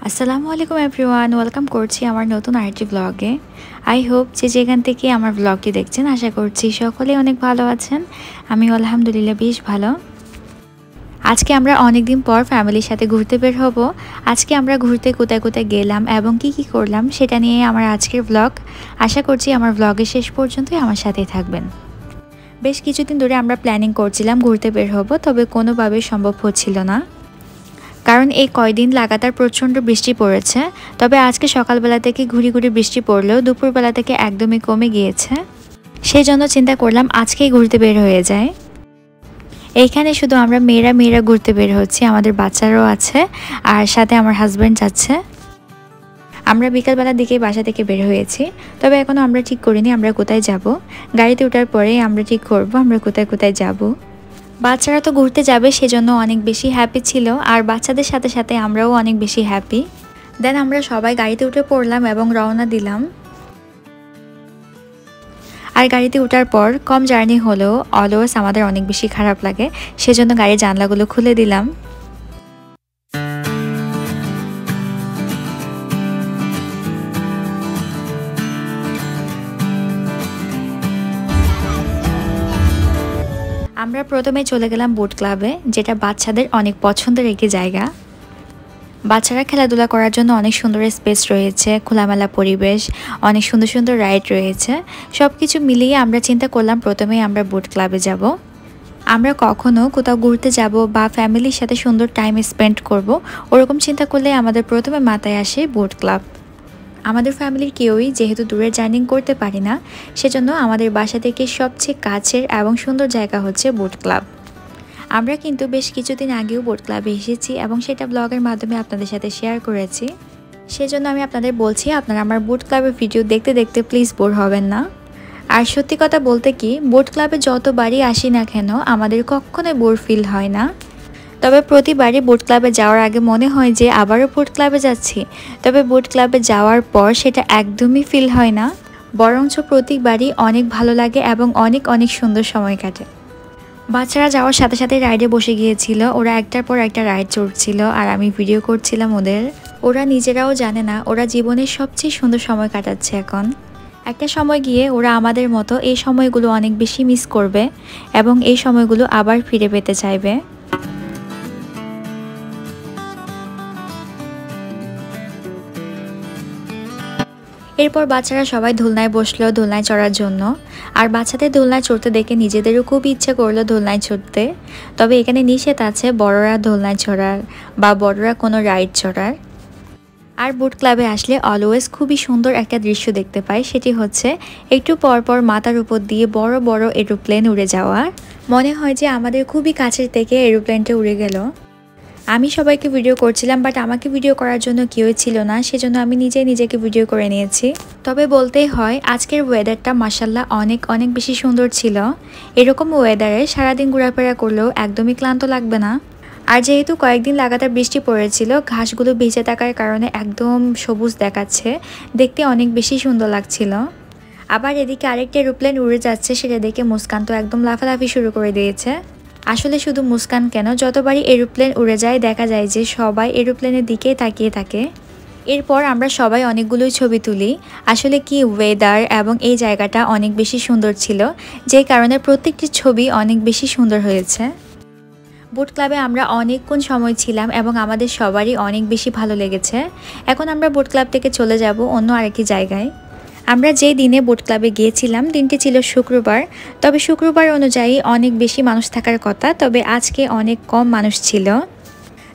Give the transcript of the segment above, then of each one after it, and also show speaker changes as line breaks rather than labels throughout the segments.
আসসালামু আলাইকুম everyone, welcome করছি আমার নতুন আরেকটি ব্লগে। আই হোপ যে যেখান থেকে আমার ব্লগটি দেখছেন আশা করছি সকলেই অনেক ভালো আছেন। আমিও আলহামদুলিল্লাহ বেশ ভালো। আজকে আমরা অনেক দিন পর ফ্যামিলির সাথে ঘুরতে বের হব। আজকে আমরা ঘুরতে কোথায় কোথায় গেলাম এবং কি কি করলাম সেটা নিয়ে আমার আজকের ব্লগ। আশা করছি আমার ব্লগের শেষ পর্যন্তই আমার সাথেই থাকবেন। বেশ কিছুদিন ধরে আমরা প্ল্যানিং করছিলাম ঘুরতে বের হব, তবে কোনোভাবেই সম্ভব হচ্ছিল না, কারণ এই কয়দিন লাগাতার প্রচণ্ড বৃষ্টি পড়েছে। তবে আজকে সকালবেলা থেকে ঘুরি ঘুরি বৃষ্টি পড়লেও দুপুরবেলা থেকে একদমই কমে গিয়েছে। সেই জন্য চিন্তা করলাম আজকেই ঘুরতে বের হয়ে যায়। এইখানে শুধু আমরা মেয়েরা ঘুরতে বের হচ্ছি, আমাদের বাচ্চারাও আছে আর সাথে আমার হাজব্যান্ড যাচ্ছে। আমরা বিকালবেলার দিকে বাসা থেকে বের হয়েছি, তবে এখনও আমরা ঠিক করিনি আমরা কোথায় যাব। গাড়িতে ওঠার পরেই আমরা ঠিক করব আমরা কোথায় কোথায় যাব। বাচ্চারা তো ঘুরতে যাবে সেজন্য অনেক বেশি হ্যাপি ছিল, আর বাচ্চাদের সাথে সাথে আমরাও অনেক বেশি হ্যাপি। দেন আমরা সবাই গাড়িতে উঠে পড়লাম এবং রওনা দিলাম। আর গাড়িতে ওঠার পর কম জার্নি হলেও অলওয়েজ আমাদের অনেক বেশি খারাপ লাগে, সেজন্য গাড়ির জানলাগুলো খুলে দিলাম। আমরা প্রথমে চলে গেলাম বোট ক্লাবে, যেটা বাচ্চাদের অনেক পছন্দের একটি জায়গা। বাচ্চারা খেলাধুলা করার জন্য অনেক সুন্দর স্পেস রয়েছে, খোলামেলা পরিবেশ, অনেক সুন্দর সুন্দর রাইড রয়েছে। সব কিছু মিলিয়ে আমরা চিন্তা করলাম প্রথমেই আমরা বোট ক্লাবে যাব। আমরা কখনো কোথাও ঘুরতে যাব বা ফ্যামিলির সাথে সুন্দর টাইম স্পেন্ড করব, ওরকম চিন্তা করলে আমাদের প্রথমে মাথায় আসে বোট ক্লাব। আমাদের ফ্যামিলির কেউই যেহেতু দূরের জার্নি করতে পারি না, সেজন্য আমাদের বাসা থেকে সবচেয়ে কাছের এবং সুন্দর জায়গা হচ্ছে বোট ক্লাব। আমরা কিন্তু বেশ কিছুদিন আগেও বোট ক্লাবে এসেছি এবং সেটা ব্লগের মাধ্যমে আপনাদের সাথে শেয়ার করেছি। সেজন্য আমি আপনাদের বলছি আপনারা আমার বোট ক্লাবের ভিডিও দেখতে দেখতে প্লিজ বোর হবেন না। আর সত্যি কথা বলতে কি, বোট ক্লাবে যতবারই আসি না কেন আমাদের কখনোই বোর ফিল হয় না। তবে প্রতিবারই বোট ক্লাবে যাওয়ার আগে মনে হয় যে আবারও বোট ক্লাবে যাচ্ছি, তবে বোট ক্লাবে যাওয়ার পর সেটা একদমই ফিল হয় না, বরঞ্চ প্রতিবারই অনেক ভালো লাগে এবং অনেক অনেক সুন্দর সময় কাটে। বাচ্চারা যাওয়ার সাথে সাথে রাইডে বসে গিয়েছিল, ওরা একটার পর একটা রাইড চড়ছিল আর আমি ভিডিও করছিলাম ওদের। ওরা নিজেরাও জানে না ওরা জীবনের সবচেয়ে সুন্দর সময় কাটাচ্ছে এখন। একটা সময় গিয়ে ওরা আমাদের মতো এই সময়গুলো অনেক বেশি মিস করবে এবং এই সময়গুলো আবার ফিরে পেতে চাইবে। এরপর বাচ্চারা সবাই দোলনায় বসলো দোলনায় চড়ার জন্য, আর বাচ্চাদের দোলনায় চড়তে দেখে নিজেদেরও খুব ইচ্ছে করলো দোলনায় চড়তে। তবে এখানে নিষেধ আছে বড়রা দোলনায় চড়ার বা বড়রা কোনো রাইড চড়ার। আর বোট ক্লাবে আসলে অলওয়েজ খুবই সুন্দর একটা দৃশ্য দেখতে পাই, সেটি হচ্ছে একটু পর পর মাথার উপর দিয়ে বড় বড় এরোপ্লেন উড়ে যাওয়া। মনে হয় যে আমাদের খুবই কাছের থেকে এরোপ্লেনটা উড়ে গেল। আমি সবাইকে ভিডিও করছিলাম, বাট আমাকে ভিডিও করার জন্য কেউই ছিল না, সেজন্য আমি নিজেই নিজেকে ভিডিও করে নিয়েছি। তবে বলতেই হয় আজকের ওয়েদারটা মাশাল্লাহ অনেক অনেক বেশি সুন্দর ছিল। এরকম ওয়েদারে সারাদিন ঘোরাফেরা করলেও একদমই ক্লান্ত লাগবে না। আর যেহেতু কয়েকদিন লাগাতার বৃষ্টি পড়েছিল, ঘাসগুলো ভিজে থাকার কারণে একদম সবুজ দেখাচ্ছে, দেখতে অনেক বেশি সুন্দর লাগছিল। আবার এদিকে আরেকটা এরোপ্লেন উড়ে যাচ্ছে, সেটা দেখে মুস্কান তো একদম লাফালাফি শুরু করে দিয়েছে। আসলে শুধু মুস্কান কেন, যতবারই এরোপ্লেন উড়ে যায় দেখা যায় যে সবাই এরোপ্লেনের দিকেই তাকিয়ে থাকে। এরপর আমরা সবাই অনেকগুলোই ছবি তুলি। আসলে কি ওয়েদার এবং এই জায়গাটা অনেক বেশি সুন্দর ছিল, যে কারণে প্রত্যেকটি ছবি অনেক বেশি সুন্দর হয়েছে। বোট ক্লাবে আমরা অনেকক্ষণ সময় ছিলাম এবং আমাদের সবারই অনেক বেশি ভালো লেগেছে। এখন আমরা বোট ক্লাব থেকে চলে যাব অন্য আরেকটি জায়গায়। আমরা যে দিনে বোট ক্লাবে গিয়েছিলাম দিনটি ছিল শুক্রবার, তবে শুক্রবার অনুযায়ী অনেক বেশি মানুষ থাকার কথা, তবে আজকে অনেক কম মানুষ ছিল।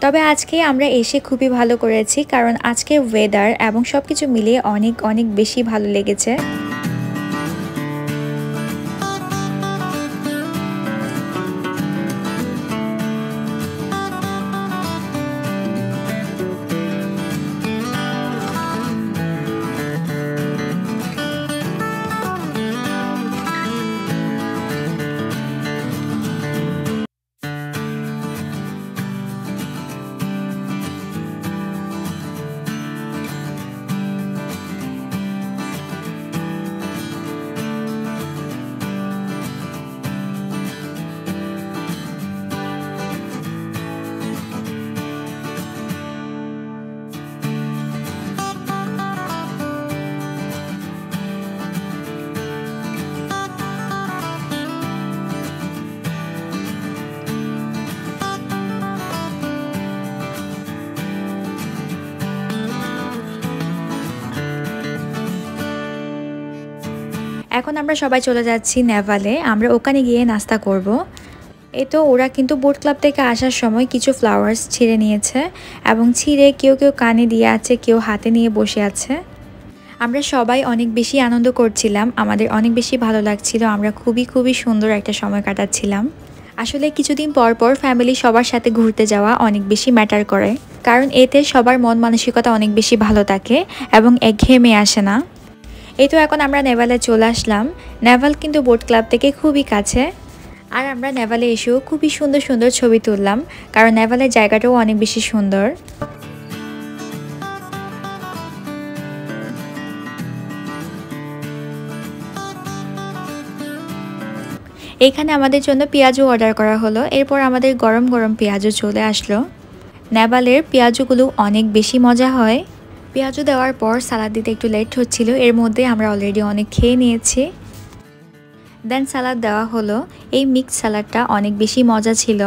তবে আজকে আমরা এসে খুবই ভালো করেছি, কারণ আজকের ওয়েদার এবং সব কিছু মিলিয়ে অনেক অনেক বেশি ভালো লেগেছে। এখন আমরা সবাই চলে যাচ্ছি নেভালে, আমরা ওখানে গিয়ে নাস্তা করব। এই তো ওরা কিন্তু বোট ক্লাব থেকে আসার সময় কিছু ফ্লাওয়ার্স ছিঁড়ে নিয়েছে এবং ছিঁড়ে কেউ কেউ কানে দিয়ে আছে, কেউ হাতে নিয়ে বসে আছে। আমরা সবাই অনেক বেশি আনন্দ করছিলাম, আমাদের অনেক বেশি ভালো লাগছিল, আমরা খুবই সুন্দর একটা সময় কাটাচ্ছিলাম। আসলে কিছুদিন পর পর ফ্যামিলি সবার সাথে ঘুরতে যাওয়া অনেক বেশি ম্যাটার করে, কারণ এতে সবার মন মানসিকতা অনেক বেশি ভালো থাকে এবং একঘেয়েমে আসে না। এই তো এখন আমরা নেভালে চলে আসলাম। নেভাল কিন্তু বোট ক্লাব থেকে খুবই কাছে, আর আমরা নেভালে এসেও খুবই সুন্দর ছবি তুললাম, কারণ নেভালের জায়গাটাও অনেক বেশি সুন্দর। এখানে আমাদের জন্য পেঁয়াজু অর্ডার করা হলো, এরপর আমাদের গরম গরম পেঁয়াজু চলে আসলো। নেভালের পেঁয়াজুগুলো অনেক বেশি মজা হয়। পেঁয়াজু দেওয়ার পর সালাদ দিতে একটু লেট হচ্ছিল, এর মধ্যে আমরা অলরেডি অনেক খেয়ে নিয়েছি। দেন সালাদ দেওয়া হলো, এই মিক্স সালাদটা অনেক বেশি মজা ছিল।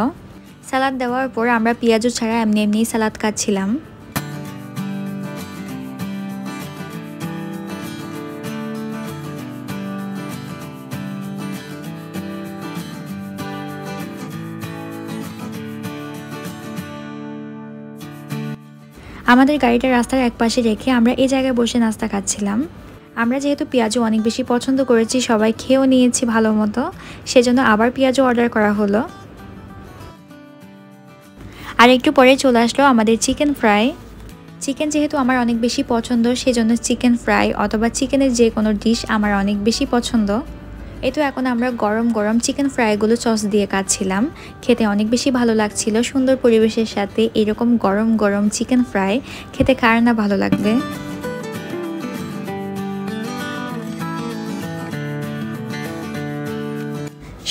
সালাদ দেওয়ার পর আমরা পেঁয়াজু ছাড়া এমনি সালাদ খাচ্ছিলাম। আমাদের গাড়িটা রাস্তার একপাশে রেখে আমরা এই জায়গায় বসে নাস্তা খাচ্ছিলাম। আমরা যেহেতু পেঁয়াজু অনেক বেশি পছন্দ করেছি, সবাই খেয়েও নিয়েছি ভালো মতো, সেজন্য আবার পেঁয়াজু অর্ডার করা হলো। আর একটু পরে চলে আসলো আমাদের চিকেন ফ্রাই। চিকেন যেহেতু আমার অনেক বেশি পছন্দ, সেজন্য চিকেন ফ্রাই অথবা চিকেনের যে কোনো ডিশ আমার অনেক বেশি পছন্দ। এই তো এখন আমরা গরম গরম চিকেন ফ্রাইগুলো সস দিয়ে খাচ্ছিলাম, খেতে অনেক বেশি ভালো লাগছিল। সুন্দর পরিবেশের সাথে এরকম গরম গরম চিকেন ফ্রাই খেতে কার না ভালো লাগবে।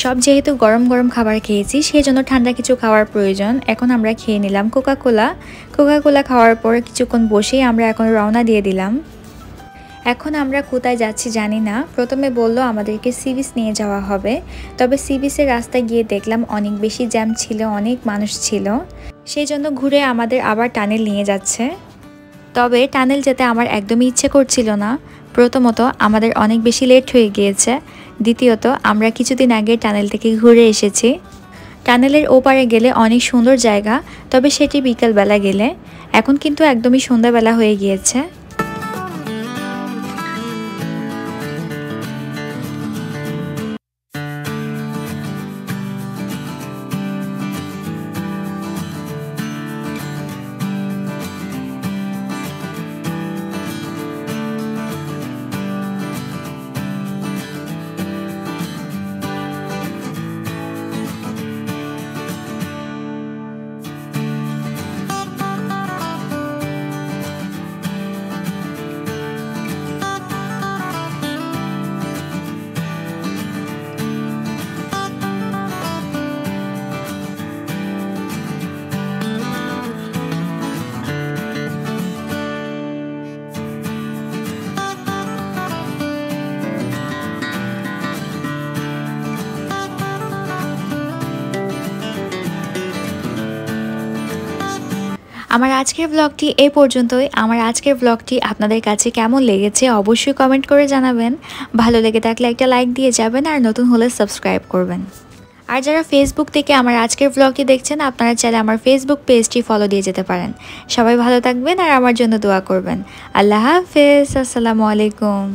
সব যেহেতু গরম গরম খাবার খেয়েছি, সেই জন্য ঠান্ডা কিছু খাওয়ার প্রয়োজন। এখন আমরা খেয়ে নিলাম কোকা-কোলা খাওয়ার পর কিছুক্ষণ বসেই আমরা এখন রওনা দিয়ে দিলাম। এখন আমরা কোথায় যাচ্ছি জানি না। প্রথমে বলল আমাদেরকে সি বিচ নিয়ে যাওয়া হবে, তবে সি বিচের রাস্তায় গিয়ে দেখলাম অনেক বেশি জ্যাম ছিল, অনেক মানুষ ছিল, সেই জন্য ঘুরে আমাদের আবার টানেল নিয়ে যাচ্ছে। তবে টানেল যেতে আমার একদমই ইচ্ছে করছিল না। প্রথমত আমাদের অনেক বেশি লেট হয়ে গিয়েছে, দ্বিতীয়ত আমরা কিছুদিন আগে টানেল থেকে ঘুরে এসেছি। টানেলের ওপারে গেলে অনেক সুন্দর জায়গা, তবে সেটি বিকেলবেলা গেলে। এখন কিন্তু একদমই সন্ধ্যাবেলা হয়ে গিয়েছে। আমার আজকের ব্লগটি এই পর্যন্তই। আমার আজকের ব্লগটি আপনাদের কাছে কেমন লেগেছে অবশ্যই কমেন্ট করে জানাবেন। ভালো লেগে থাকলে একটা লাইক দিয়ে যাবেন, আর নতুন হলে সাবস্ক্রাইব করবেন। আর যারা ফেসবুক থেকে আমার আজকের ব্লগটি দেখছেন, আপনারা চাইলে আমার ফেসবুক পেজটি ফলো দিয়ে যেতে পারেন। সবাই ভালো থাকবেন আর আমার জন্য দোয়া করবেন। আল্লাহ হাফেজ, আসসালামু আলাইকুম।